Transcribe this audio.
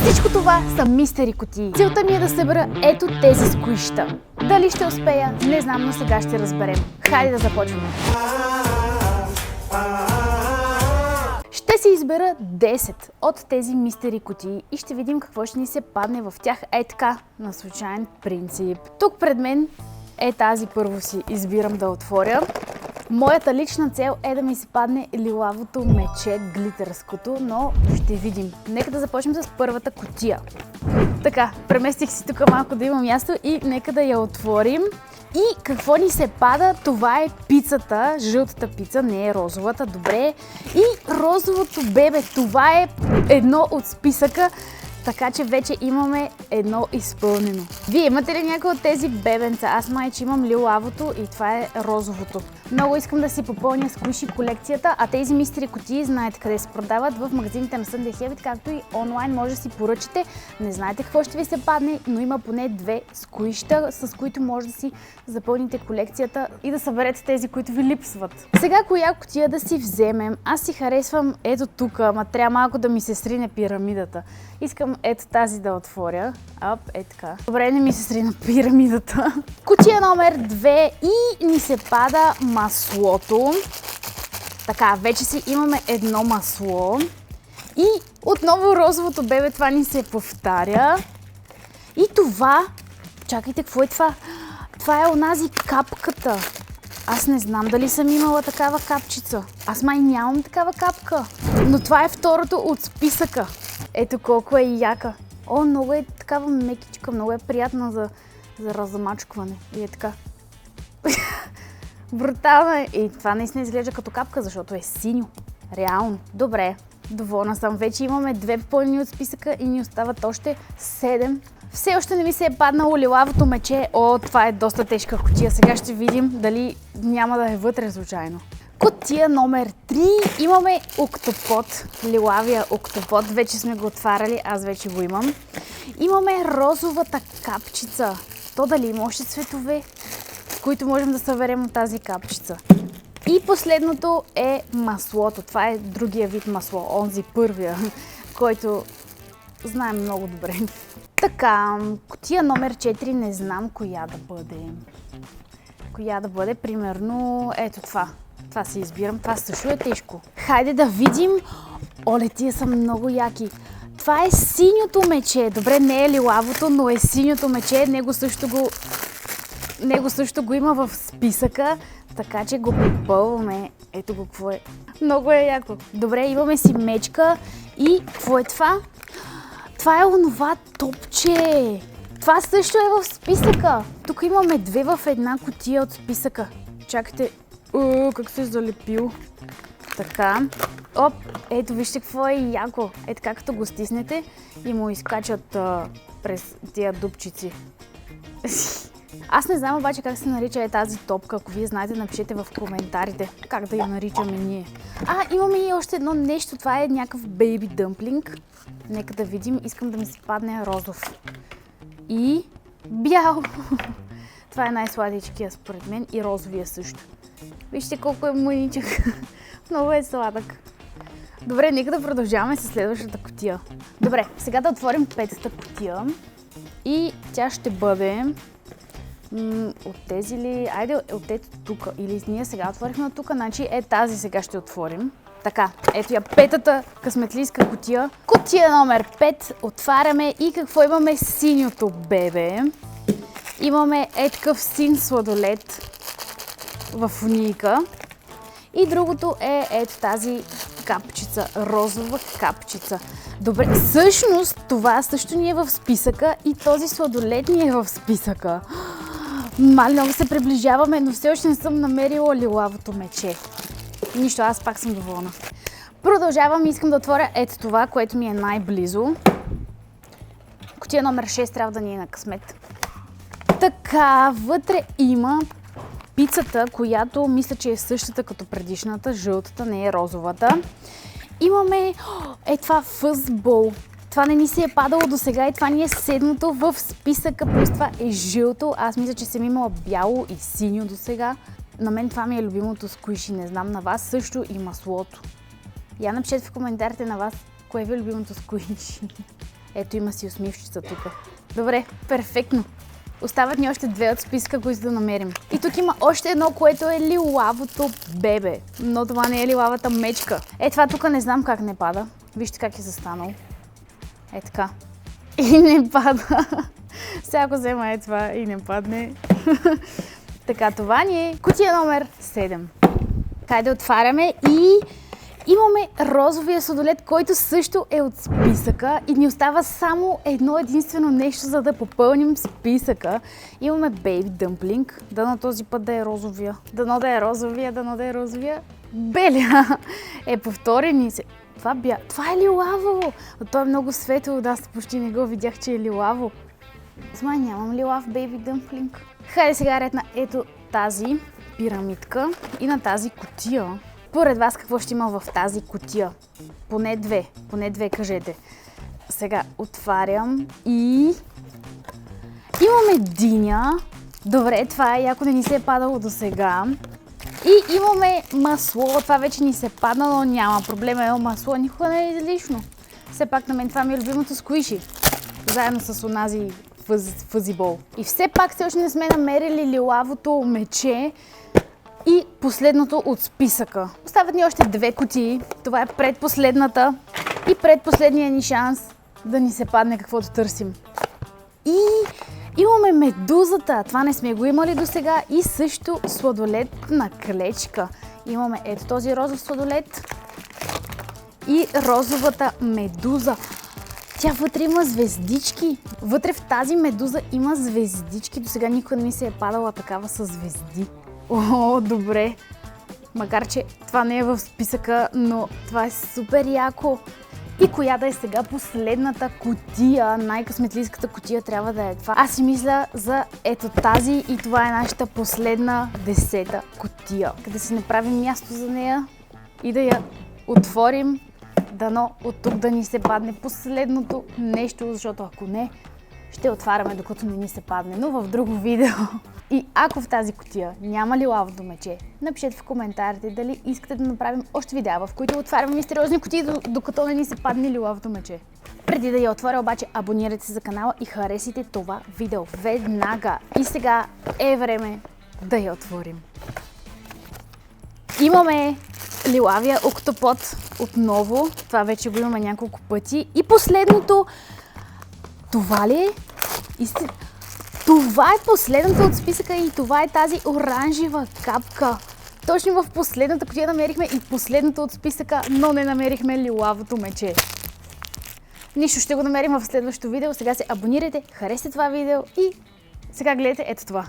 Всичко това са мистери кутии. Целта ми е да събера ето тези сквишта. Дали ще успея? Не знам, но сега ще разберем. Хайде да започваме. Ще си избера 10 от тези мистери кутии и ще видим какво ще ни се падне в тях така, на случайен принцип. Тук пред мен е тази, първо си избирам да отворя. Моята лична цел е да ми се падне лилавото мече, глитърското, но ще видим. Нека да започнем с първата кутия. Така, преместих си тук малко да има място и нека да я отворим. И какво ни се пада? Това е пицата, жълтата пица, не е розовата, добре. И розовото бебе, това е едно от списъка, така че вече имаме едно изпълнено. Вие имате ли някой от тези бебенца? Аз майче имам лилавото и това е розовото. Много искам да си попълня сквиши колекцията, а тези мистери кутии знаете къде се продават в магазините на Sunday Habit, както и онлайн може да си поръчате. Не знаете какво ще ви се падне, но има поне 2 сквишта, с които може да си запълните колекцията и да съберете тези, които ви липсват. Сега коя кутия да си вземем? Аз си харесвам ето тук, ама трябва малко да ми се срине пирамидата. Искам ето тази да отворя. Така. Добре, не ми се срина пирамидата. Кутия номер 2 и ни се пада маслото. Така, вече си имаме едно масло. И отново розовото бебе, това ни се повтаря. И това, чакайте, какво е това? Това е онази капката. Аз не знам дали съм имала такава капчица. Аз май нямам такава капка. Но това е второто от списъка. Ето колко е яка. О, много е такава мекичка, много е приятна за размачкване. И е така. Брутално е. И това наистина изглежда като капка, защото е синьо. Реално. Добре, доволна съм. Вече имаме 2 попълнени от списъка и ни остават още 7. Все още не ми се е паднало лилавото мече. О, това е доста тежка кутия. Сега ще видим дали няма да е вътре случайно. Кутия номер 3. Имаме октопод. Лилавия октопод. Вече сме го отваряли. Аз вече го имам. Имаме розовата капчица. То дали има още цветове, които можем да съберем от тази капчица. И последното е маслото. Това е другия вид масло. Онзи първия, който знаем много добре. Така, кутия номер 4. Не знам коя да бъде. Коя да бъде, примерно, ето това. Това си избирам. Това също е тежко. Хайде да видим. Оле, тия са много яки. Това е синьото мече. Добре, не е лилавото, но е синьото мече. Него също го има в списъка, така че го попълваме. Ето го какво е. Много е яко. Добре, имаме си мечка. И какво е това? Това е онова топче. Това също е в списъка. Тук имаме 2 в една кутия от списъка. Чакайте. Как се е залепил. Така. Оп, ето вижте какво е яко. Ето както го стиснете и му изкачат през тия дупчици. Аз не знам обаче как се нарича тази топка. Ако вие знаете, напишете в коментарите как да я наричаме ние. Имаме и още едно нещо. Това е някакъв бейби дъмплинг. Нека да видим. Искам да ми се падне розов. И бял. Това е най-сладичкия според мен и розовия също. Вижте колко е мъничък. Много е сладък. Добре, нека да продължаваме с следващата кутия. Добре, сега да отворим 5-та кутия. И тя ще бъде от тези ли? Айде от ето тук. Или ние сега отворихме тук, значи тази сега ще отворим. Така, ето я 5-та късметлийска кутия. Кутия номер 5. Отваряме и какво имаме? Синьото бебе. Имаме такъв син сладолед в унийка. И другото е ето тази капчица, розова капчица. Добре, всъщност това също ни е в списъка и този сладолед ни е в списъка. Много се приближаваме, но все още не съм намерила лилавото мече. Нищо, аз пак съм доволна. Продължавам и искам да отворя ето това, което ми е най-близо. Кутия номер 6 трябва да ни е на късмет. Така, вътре има пицата, която мисля, че е същата като предишната, жълтата, не е розовата. Имаме това фъзбол. Това не ни се е падало до сега и това ни е 7-то в списъка, плюс това е жълто. Аз мисля, че съм имала бяло и синьо до сега. На мен това ми е любимото сквиши, не знам на вас също и маслото. Я напишете в коментарите на вас, кое ви е любимото сквиши. Ето има си усмивчица тук. Добре, перфектно. Остават ни още две от списка, които да намерим. И тук има още едно, което е лилавото бебе. Но това не е лилавата мечка. Това тук не знам как не пада. Вижте как е застанал. Така. И не пада. Сега ако взема това и не падне. Така, това ни е кутия номер 7. Хайде отваряме и имаме розовия сладолед, който също е от списъка и ни остава само едно единствено нещо, за да попълним списъка. Имаме Baby Dumpling. Дано този път да е розовия. Дано да е розовия, дано да е розовия. Белия! Повторени се. Това е лилаво! То е много светло, аз почти не го видях, че е лилаво. Май нямам лилав Baby Dumpling. Хайде сега ред на ето тази пирамидка и на тази кутия. Поред вас какво ще има в тази кутия? Поне две кажете. Сега отварям и имаме диня. Добре, това е яко не ни се е падало до сега. И имаме масло. Това вече ни се е паднало, няма проблема. Масло никога не е излишно. Все пак на мен това ми е любимото сквиши. Заедно с онази фъзибол. И все пак все още не сме намерили лилавото мече и последното от списъка. Остават ни още две кутии. Това е предпоследната и предпоследния ни шанс да ни се падне каквото търсим. И имаме медузата. Това не сме го имали до сега. И също сладолед на клечка. Имаме ето този розов сладолед и розовата медуза. Тя вътре има звездички. Вътре в тази медуза има звездички. До сега никога не ми се е падала такава с звезди. О, добре. Макар че това не е в списъка, но това е супер яко. И коя да е сега последната кутия, най-късметлийската кутия трябва да е това. Аз си мисля за ето тази и това е нашата последна 10-та кутия. Къде си направим място за нея и да я отворим. Дано от тук да ни се падне последното нещо, защото ако не, ще отваряме докато не ни се падне, но в друго видео. И ако в тази кутия няма лилавото мече, напишете в коментарите дали искате да направим още видеа, в които отваряме мистериозни кутии, докато не ни се падне лилавото мече. Преди да я отворя обаче, абонирайте се за канала и харесайте това видео веднага. И сега е време да я отворим. Имаме лилавия октопод отново. Това вече го имаме няколко пъти. И последното, това ли е? Това е последната от списъка и това е тази оранжева капка. Точно в последната кутия намерихме и последната от списъка, но не намерихме лилавото мече. Нищо, ще го намерим в следващото видео. Сега се абонирайте, харесайте това видео и сега гледайте ето това.